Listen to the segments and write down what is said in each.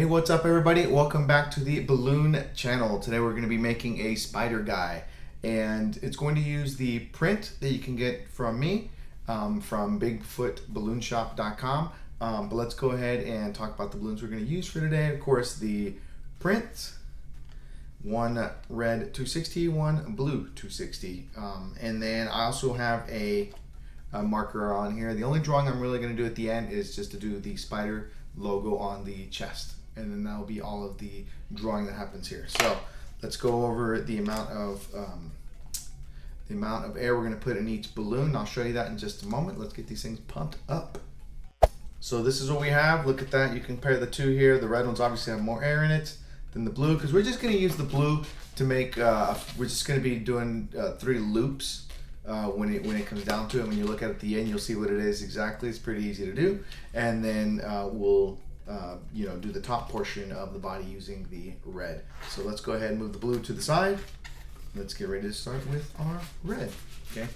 Hey, what's up everybody? Welcome back to the balloon channel. Today we're going to be making a spider guy, and it's going to use the print that you can get from me from bigfootballoonshop.com. But let's go ahead and talk about the balloons we're going to use for today. Of course, the print, one red 260, one blue 260, and then I also have a marker on here. The only drawing I'm really going to do at the end is just to do the spider logo on the chest, and then that'll be all of the drawing that happens here. So let's go over the amount of air we're going to put in each balloon. I'll show you that in just a moment. Let's get these things pumped up. So this is what we have. Look at that. You can compare the two here. The red ones obviously have more air in it than the blue, because we're just going to use the blue to make we're just going to be doing 3 loops when it comes down to it. When you look at the end, you'll see what it is exactly. It's pretty easy to do, and then we'll do the top portion of the body using the red. So let's go ahead and move the blue to the side. Let's get ready to start with our red. Okay,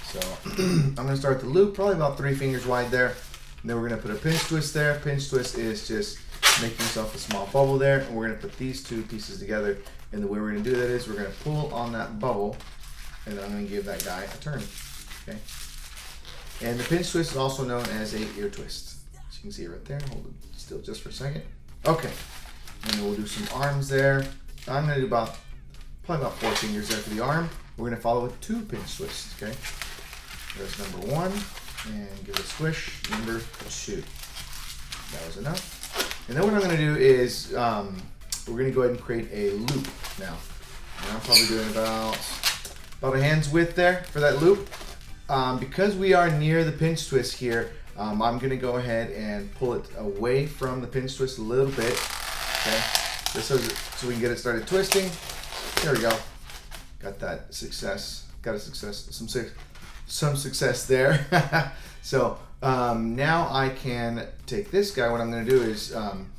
so I'm going to start the loop probably about 3 fingers wide there, and then we're going to put a pinch twist there. Pinch twist is just making yourself a small bubble there, and we're going to put these 2 pieces together, and the way we're going to do that is we're going to pull on that bubble, and I'm going to give that guy a turn. Okay, and the pinch twist is also known as a ear twist. As you can see right there. Hold it still just for a second. Okay, and then we'll do some arms there. I'm going to do probably about 4 fingers there for the arm. We're going to follow with 2 pinch twists. Okay, there's number 1, and give it a squish. Number 2. That was enough. And then what I'm going to do is we're going to go ahead and create a loop now. And I'm probably doing about a hand's width there for that loop. Because we are near the pinch twist here, I'm going to go ahead and pull it away from the pinch twist a little bit. Okay, just so we can get it started twisting. There we go. Got that success. Got a success. Some success there. So now I can take this guy. What I'm going to do is I'm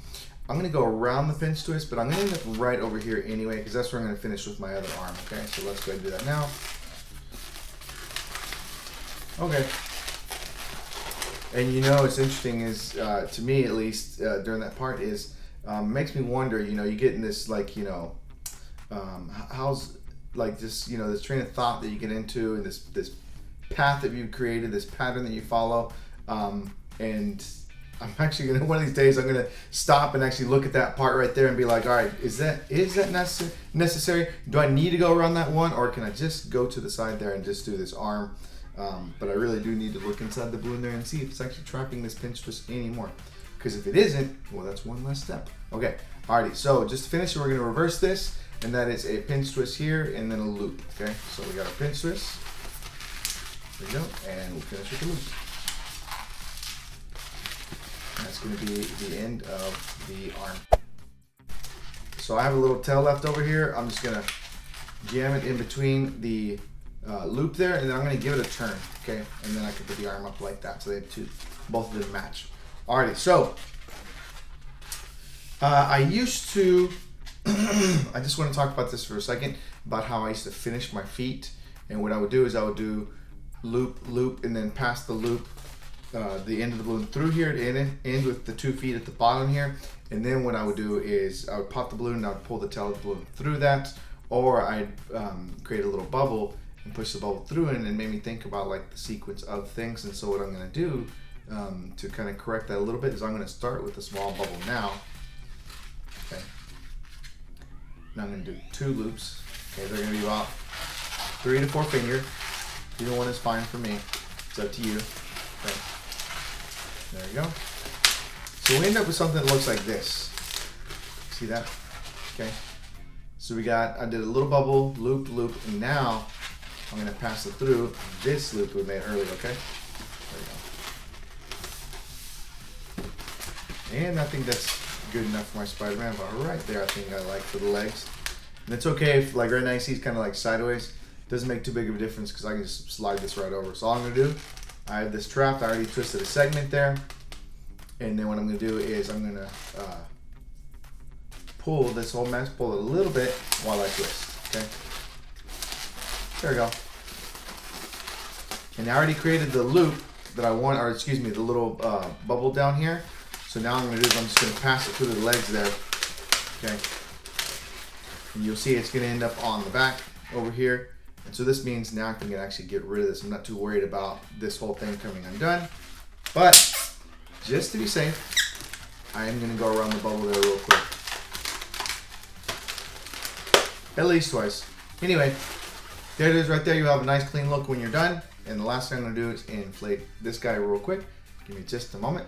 going to go around the pinch twist, but I'm going to end up right over here anyway, because that's where I'm going to finish with my other arm. Okay, so let's go ahead and do that now. Okay. And what's interesting is, to me at least, during that part is, makes me wonder, you get in this, how's, this train of thought that you get into, and this path that you've created, this pattern that you follow, and I'm actually going to, one of these days, I'm going to stop and actually look at that part right there and be like, all right, is that necessary? Do I need to go around that one, or can I just go to the side there and just do this arm? But I really do need to look inside the balloon there and see if it's actually trapping this pinch twist anymore. Because if it isn't, well, that's one less step. Okay, alrighty, so just to finish, we're going to reverse this, and that is a pinch twist here and then a loop. Okay, so we got our pinch twist. There we go, and we'll finish with the loop. And that's going to be the end of the arm. So I have a little tail left over here. I'm just going to jam it in between the loop there, and then I'm going to give it a turn. Okay, and then I can put the arm up like that, so they have both of them match. Alrighty, so I used to I just want to talk about this for a second, about how I used to finish my feet. And what I would do is I would do loop, loop, and then pass the loop, the end of the balloon through here to end with the 2 feet at the bottom here. And then what I would do is I would pop the balloon and I would pull the tail of the balloon through that, or I'd create a little bubble and push the bubble through it, and it made me think about the sequence of things. And so what I'm going to do to kind of correct that a little bit is I'm going to start with a small bubble now. Okay. Now I'm going to do 2 loops. Okay, they're going to be about 3 to 4 fingers. Either one is fine for me. It's up to you. Okay. There you go. So we end up with something that looks like this. See that? Okay. So I did a little bubble, loop, loop, and now I'm going to pass it through this loop we made earlier, okay? There we go. And I think that's good enough for my Spider-Man, but right there I think I like for the legs. And it's okay if, right now you see it's kind of sideways. It doesn't make too big of a difference because I can just slide this right over. So all I'm going to do, I have this trapped. I already twisted a segment there. And then what I'm going to do is I'm going to pull this whole mess, pull it a little bit while I twist, okay? There we go. And I already created the loop that I want, or excuse me, the little bubble down here. So now I'm going to do is I'm just going to pass it through the legs there. Okay. And you'll see it's going to end up on the back over here. And so this means now I can actually get rid of this. I'm not too worried about this whole thing coming undone. But just to be safe, I am going to go around the bubble there real quick. At least twice. Anyway, there it is right there. You have a nice clean look when you're done. And the last thing I'm going to do is inflate this guy real quick. Give me just a moment.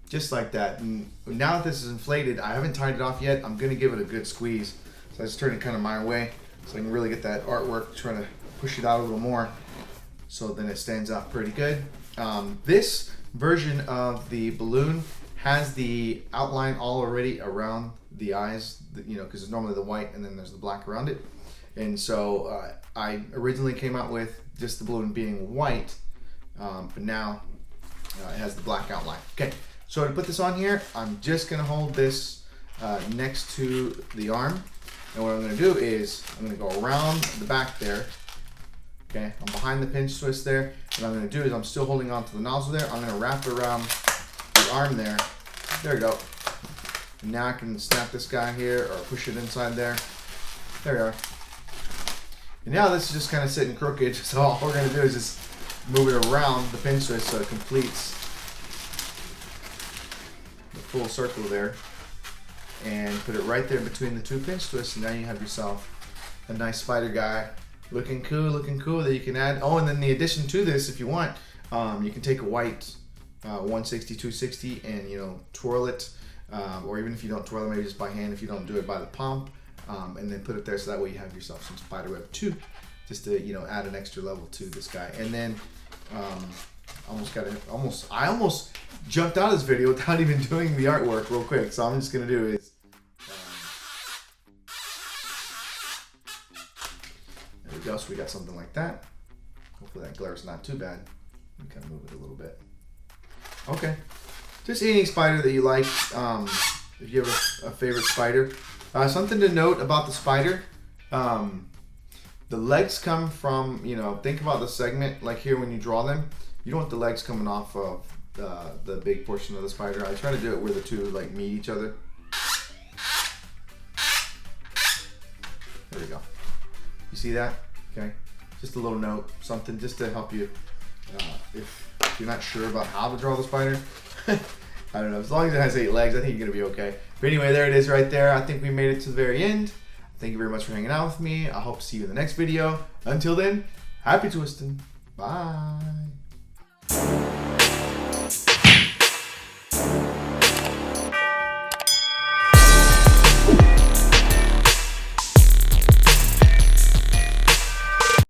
Just like that. And now that this is inflated, I haven't tied it off yet. I'm going to give it a good squeeze. So I just turn it kind of my way so I can really get that artwork, try to push it out a little more so then it stands out pretty good. This version of the balloon has the outline all already around the eyes, you know, because it's normally the white and then there's the black around it. And so I originally came out with just the balloon being white, but now it has the black outline. Okay, so to put this on here, I'm just gonna hold this next to the arm. And what I'm gonna do is I'm gonna go around the back there. Okay, I'm behind the pinch twist there. What I'm gonna do is I'm still holding on to the nozzle there. I'm gonna wrap it around the arm there. There we go. And now I can snap this guy here or push it inside there. There we are. And now this is just kind of sitting crooked. So all we're gonna do is just move it around the pinch twist so it completes the full circle there. And put it right there between the two pinch twists, and now you have yourself a nice spider guy, looking cool, that you can add. Oh, and then the addition to this, if you want, you can take a white 160, 260, and you know, twirl it, or even if you don't twirl it, maybe just by hand. If you don't do it by the pump, and then put it there, so that way you have yourself some spider web too, just to, you know, add an extra level to this guy. And then I almost jumped out of this video without even doing the artwork real quick. So I'm just gonna do is. There we go, so we got something like that. Hopefully that glare is not too bad. We kind of move it a little bit. Okay, just any spider that you like. If you have a favorite spider. Something to note about the spider, the legs come from, you know, think about the segment, like here when you draw them, you don't want the legs coming off of the big portion of the spider. I try to do it where the two like meet each other. There we go. You see that? Okay. Just a little note, something just to help you if you're not sure about how to draw the spider. I don't know. As long as it has 8 legs, I think you're gonna be okay. But anyway, there it is right there. I think we made it to the very end. Thank you very much for hanging out with me. I hope to see you in the next video. Until then, happy twisting. Bye.